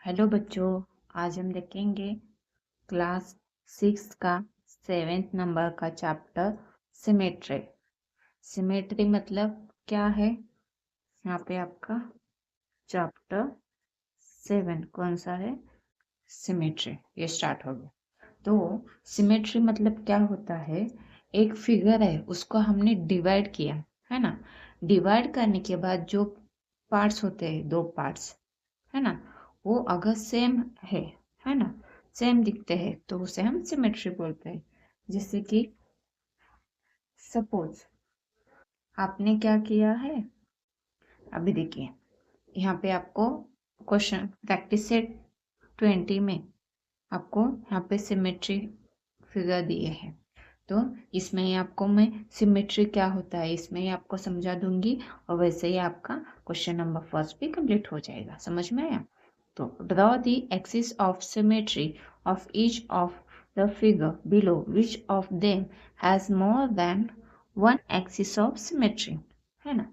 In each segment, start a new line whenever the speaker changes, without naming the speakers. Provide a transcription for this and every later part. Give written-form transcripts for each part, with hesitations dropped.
Hello बच्चों, आज हम देखेंगे क्लास 6 का 7th नंबर का चैप्टर सिमेट्री। सिमेट्री मतलब क्या है? यहाँ पे आपका चैप्टर 7 कौन सा है? सिमेट्री। ये स्टार्ट हो गया। तो सिमेट्री मतलब क्या होता है? एक फिगर है, उसको हमने डिवाइड किया, है ना। डिवाइड करने के बाद जो पार्ट्स होते हैं, दो पार्ट्स, है ना, वो अगर सेम है ना, सेम दिखते हैं तो उसे हम सिमेट्री बोलते हैं। जैसे कि सपोज आपने क्या किया है, अभी देखिए यहाँ पे आपको क्वेश्चन प्रैक्टिस सेट 20 में आपको यहाँ पे सिमेट्री फिगर दिए हैं। तो इसमें ही आपको मैं सिमेट्री क्या होता है इसमें ही आपको समझा दूंगी, और वैसे ही आपका क्वेश्चन नंबर फर्स्ट भी कंप्लीट हो जाएगा। समझ में आया? तो draw the axis of symmetry of each of the figure below. Which of them has more than one axis of symmetry? है ना।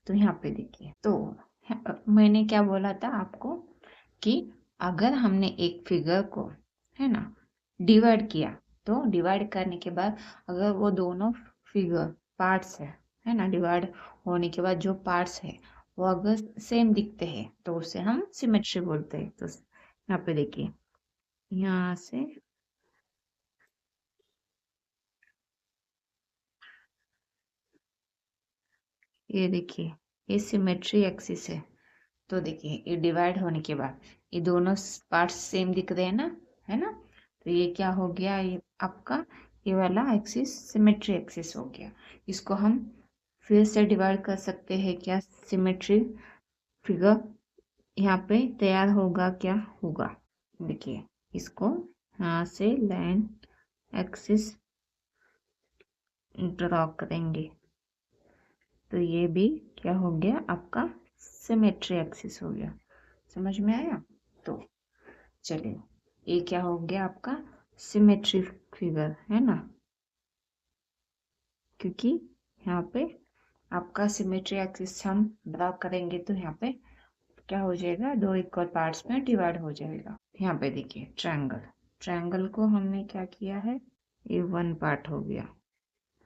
तो यहाँ पे देखिए, तो मैंने क्या बोला था आपको कि अगर हमने एक फिगर को, है ना, डिवाइड किया, तो डिवाइड करने के बाद अगर वो दोनों फिगर पार्ट्स है ना, डिवाइड होने के बाद जो पार्ट्स है वो अगर सेम दिखते हैं तो उसे हम सिमेट्री बोलते हैं। तो यहाँ पे देखिए, यहाँ से ये देखिए, ये सिमेट्री एक्सिस है। तो देखिए ये डिवाइड होने के बाद ये दोनों पार्ट्स सेम दिख रहे हैं ना, है ना। तो ये क्या हो गया, ये आपका ये वाला एक्सिस सिमेट्री एक्सिस हो गया। इसको हम फिर से डिवाइड कर सकते हैं क्या? सिमेट्री फिगर यहाँ पे तैयार होगा, क्या होगा? देखिए इसको यहाँ से लाइन एक्सिस ड्रॉ करेंगे तो ये भी क्या हो गया, आपका सिमेट्री एक्सिस हो गया। समझ में आया? तो चलिए, ये क्या हो गया, आपका सिमेट्री फिगर, है ना। क्योंकि यहाँ पे आपका सिमेट्री एक्सिस हम ड्रॉ करेंगे तो यहाँ पे क्या हो जाएगा, दो इक्वल पार्ट्स में डिवाइड हो जाएगा। यहाँ पे देखिए ट्रायंगल, ट्रायंगल को हमने क्या किया है, ये वन पार्ट हो गया,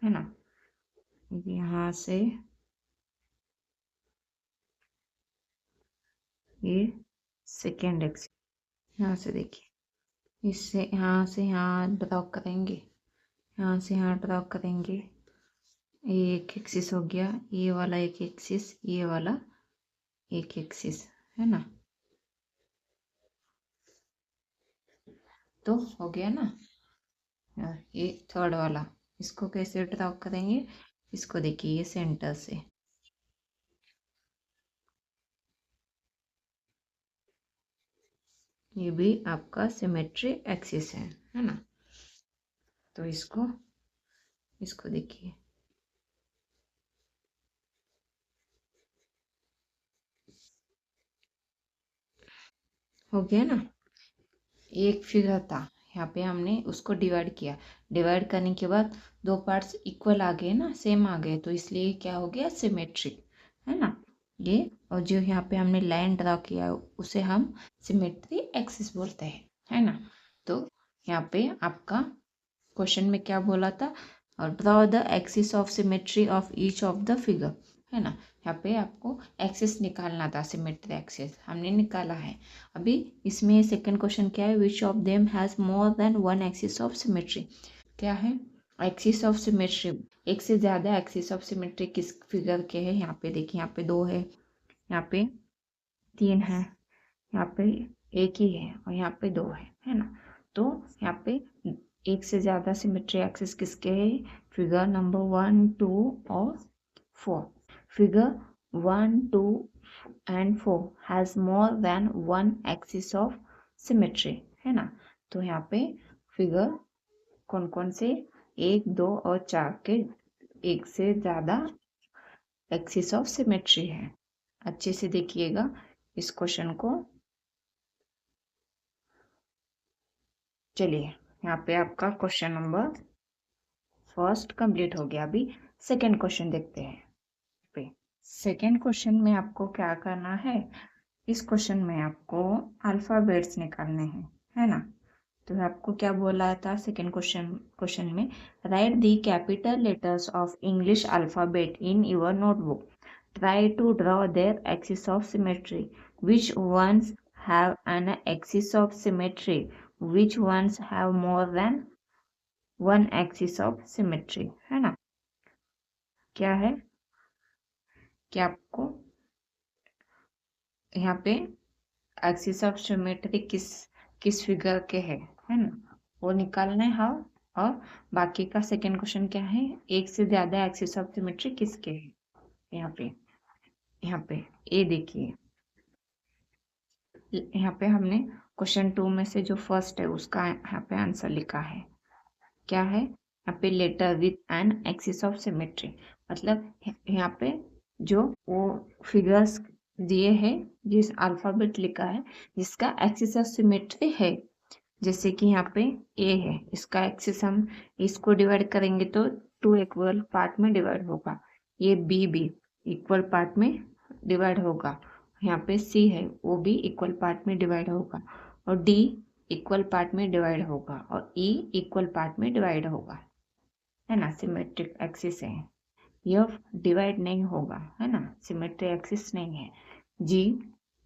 है ना। यहाँ से ये सेकेंड एक्सिस, यहाँ से देखिए, इससे यहाँ से यहाँ ड्रॉ करेंगे, यहाँ से यहाँ ड्रॉ करेंगे। ये एक एक्सिस हो गया, ये वाला एक एक्सिस, ये वाला एक एक्सिस, है ना। तो हो गया ना। ये थर्ड वाला, इसको कैसे ड्रॉ करेंगे? इसको देखिए, ये सेंटर से ये भी आपका सिमेट्री एक्सिस है ना। तो इसको इसको देखिए, हो गया ना। एक फिगर था, यहाँ पे हमने उसको डिवाइड किया, डिवाइड करने के बाद दो पार्ट्स इक्वल आ गए ना, सेम आ गए, तो इसलिए क्या हो गया, सिमेट्रिक, है ना ये। और जो यहाँ पे हमने लाइन ड्रॉ किया उसे हम सिमेट्री एक्सिस बोलते हैं, है ना। तो यहाँ पे आपका क्वेश्चन में क्या बोला था, और draw the axis of symmetry of each of the figure, है ना। यहाँ पे आपको एक्सिस निकालना था, सिमेट्री एक्सिस हमने निकाला है। अभी इसमें सेकंड क्वेश्चन क्या है, which of them has more than one axis of symmetry. क्या है एक्सिस ऑफ सिमेट्री, एक से ज्यादा एक्सिस ऑफ सिमेट्री किस फिगर के हैं? यहाँ पे देखिए, यहाँ पे दो है, यहाँ पे तीन है, यहाँ पे एक ही है, और यहाँ पे दो है ना। तो यहाँ पे एक से ज्यादा सिमेट्री एक्सिस किसके हैं? फिगर नंबर 1, 2 और 4। Figure 1, 2 and 4 has more than one axis of symmetry, है ना। तो यहाँ पे फिगर कौन कौन से, 1, 2 और 4 के एक से ज्यादा एक्सिस ऑफ सिमेट्री है। अच्छे से देखिएगा इस क्वेश्चन को। चलिए, यहाँ पे आपका क्वेश्चन नंबर फर्स्ट कंप्लीट हो गया। अभी सेकंड क्वेश्चन देखते हैं। पे सेकंड क्वेश्चन में आपको क्या करना है, इस क्वेश्चन में आपको अल्फाबेट्स निकालने हैं, है ना। तो आपको क्या बोला था सेकेंड क्वेश्चन में, write the capital letters of English alphabet in your notebook, try to draw their axis of symmetry, which ones have an axis of symmetry, which ones have more than one axis of symmetry, है ना। क्या है कि आपको यहाँ पे axis of symmetry किस figure के है ना, वो निकालना है। और बाकी का सेकेंड क्वेश्चन क्या है, एक से ज्यादा एक्सिस ऑफ सिमेट्री किसके है। यहाँ पे ए देखिए, यहाँ पे हमने क्वेश्चन 2 में से जो फर्स्ट है उसका यहाँ पे आंसर लिखा है। क्या है यहाँ पे, letter with an axis of symmetry, मतलब यहाँ पे जो वो फिगर्स दिए हैं, जिस अल्फाबेट लिखा है जिसका एक्सिस ऑफ सिमेट्री है। जैसे कि यहाँ पे ए है, इसका एक्सिस हम इसको डिवाइड करेंगे तो 2 इक्वल पार्ट में डिवाइड होगा। ये बी भी इक्वल पार्ट में डिवाइड होगा। यहाँ पे सी है, वो भी इक्वल पार्ट में डिवाइड होगा। और डी इक्वल पार्ट में डिवाइड होगा। और ई इक्वल पार्ट में डिवाइड होगा, है ना। सिमेट्रिक एक्सिस है, यह डिवाइड नहीं होगा, है ना, सिमेट्रिक एक्सिस नहीं है। जी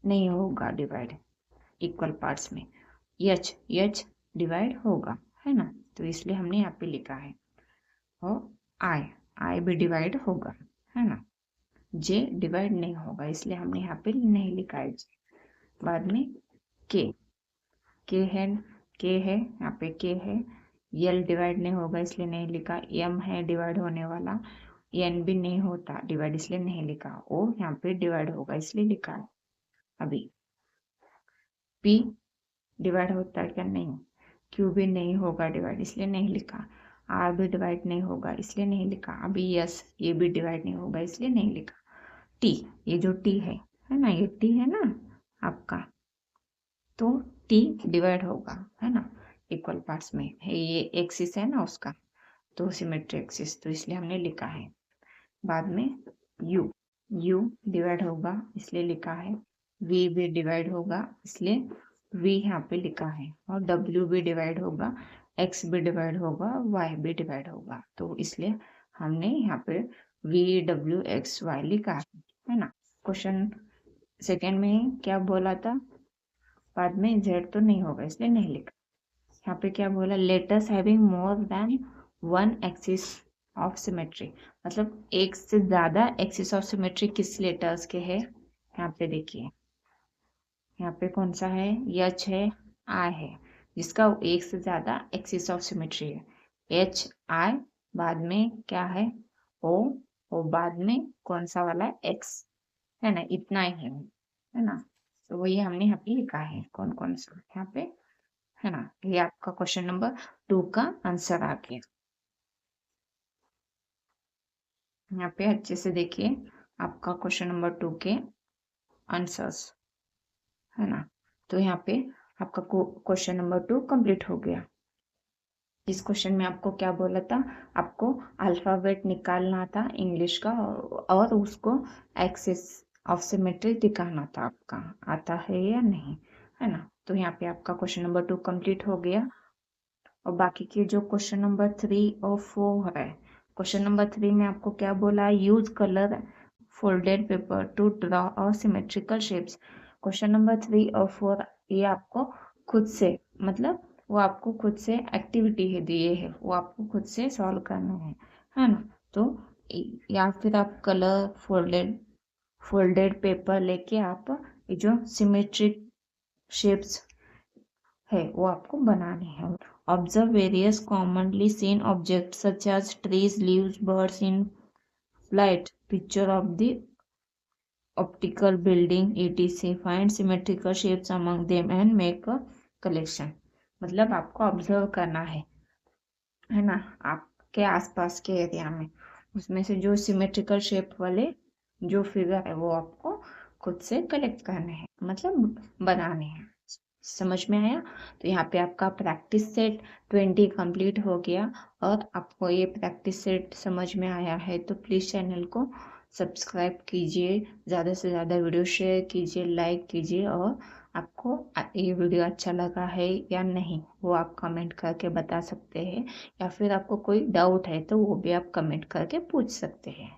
नहीं होगा डिवाइड इक्वल पार्ट्स में। एच डिवाइड होगा, है ना, तो इसलिए हमने यहाँ पे लिखा है। और आई भी डिवाइड होगा, है ना। जे डिवाइड नहीं होगा, इसलिए हमने यहाँ पे नहीं लिखा है। बाद में के है यहाँ पे के है। यल डिवाइड नहीं होगा इसलिए नहीं लिखा। एम है डिवाइड होने वाला। एन भी नहीं होता डिवाइड, इसलिए नहीं लिखा। ओ यहाँ पे डिवाइड होगा इसलिए लिखा है। अभी पी डिवाइड होता है क्या, नहीं। क्यू भी नहीं होगा डिवाइड, इसलिए नहीं लिखा। आर भी डिवाइड नहीं होगा इसलिए नहीं लिखा। अभी यस, ये भी डिवाइड नहीं होगा इसलिए नहीं लिखा। टी, ये जो टी है ना, ये टी है ना आपका, तो टी डिवाइड होगा, है ना, इक्वल पार्ट्स में है। ये एक्सिस है ना उसका, तो सिमेट्री एक्सिस, तो इसलिए हमने लिखा है। बाद में यू डिवाइड होगा इसलिए लिखा है। वी भी डिवाइड होगा इसलिए वी यहाँ पे लिखा है। और डब्ल्यू भी डिवाइड होगा, एक्स भी डिवाइड होगा, वाई भी डिवाइड होगा, तो इसलिए हमने यहाँ पे वी डब्ल्यू एक्स वाई लिखा है ना। क्वेश्चन सेकेंड में क्या बोला था, बाद में जेड तो नहीं होगा इसलिए नहीं लिखा। यहाँ पे क्या बोला, letters having more than one axis of symmetry, मतलब एक से ज्यादा एक्सिस ऑफ सिमेट्री किस लेटर्स के है। यहाँ पे देखिए, यहाँ पे कौन सा है, एच है, आई है, जिसका एक से ज्यादा एक्सिस ऑफ सिमेट्री है। एच आई, बाद में क्या है, ओ बाद में कौन सा वाला, एक्स, है ना, इतना ही है ना। तो वही हमने यहाँ पे लिखा है कौन कौन सा यहाँ पे, है ना। ये आपका क्वेश्चन नंबर 2 का आंसर आ गया। यहाँ पे अच्छे से देखिए आपका क्वेश्चन नंबर 2 के आंसर्स, है ना। तो यहाँ पे आपका क्वेश्चन नंबर 2 कंप्लीट हो गया। इस क्वेश्चन में आपको क्या बोला था, आपको अल्फाबेट निकालना था इंग्लिश का और उसको एक्सिस ऑफ सिमेट्री दिखाना था। आपका आता है या नहीं, है ना। तो यहाँ पे आपका क्वेश्चन नंबर 2 कंप्लीट हो गया। और बाकी के जो क्वेश्चन नंबर 3 और 4 है, क्वेश्चन नंबर 3 में आपको क्या बोला, use colour folded paper two draw और सिमेट्रिकल शेप्स। क्वेश्चन नंबर 3 और 4 ये आपको खुद से, मतलब वो आपको खुद से एक्टिविटी है दिए है, वो आपको खुद से सॉल्व करना है ना। तो या फिर आप कलर फोल्डेड पेपर लेके आप ये जो सिमेट्रिक शेप्स है वो आपको बनाने हैं। Observe various commonly seen object such as trees, leaves, birds in flight, picture of the optical building etc. Find symmetrical shapes among them and make a collection. मतलब आपको ऑब्जर्व करना है ना, आपके आसपास के एरिया में, उसमें से जो सिमेट्रिकल शेप वाले जो फिगर है वो आपको खुद से कलेक्ट करने हैं, मतलब बनाने हैं। समझ में आया। तो यहाँ पे आपका प्रैक्टिस सेट 20 कंप्लीट हो गया। और आपको ये प्रैक्टिस सेट समझ में आया है तो प्लीज चैनल को सब्सक्राइब कीजिए, ज़्यादा से ज़्यादा वीडियो शेयर कीजिए, लाइक कीजिए, और आपको ये वीडियो अच्छा लगा है या नहीं वो आप कमेंट करके बता सकते हैं, या फिर आपको कोई डाउट है तो वो भी आप कमेंट करके पूछ सकते हैं।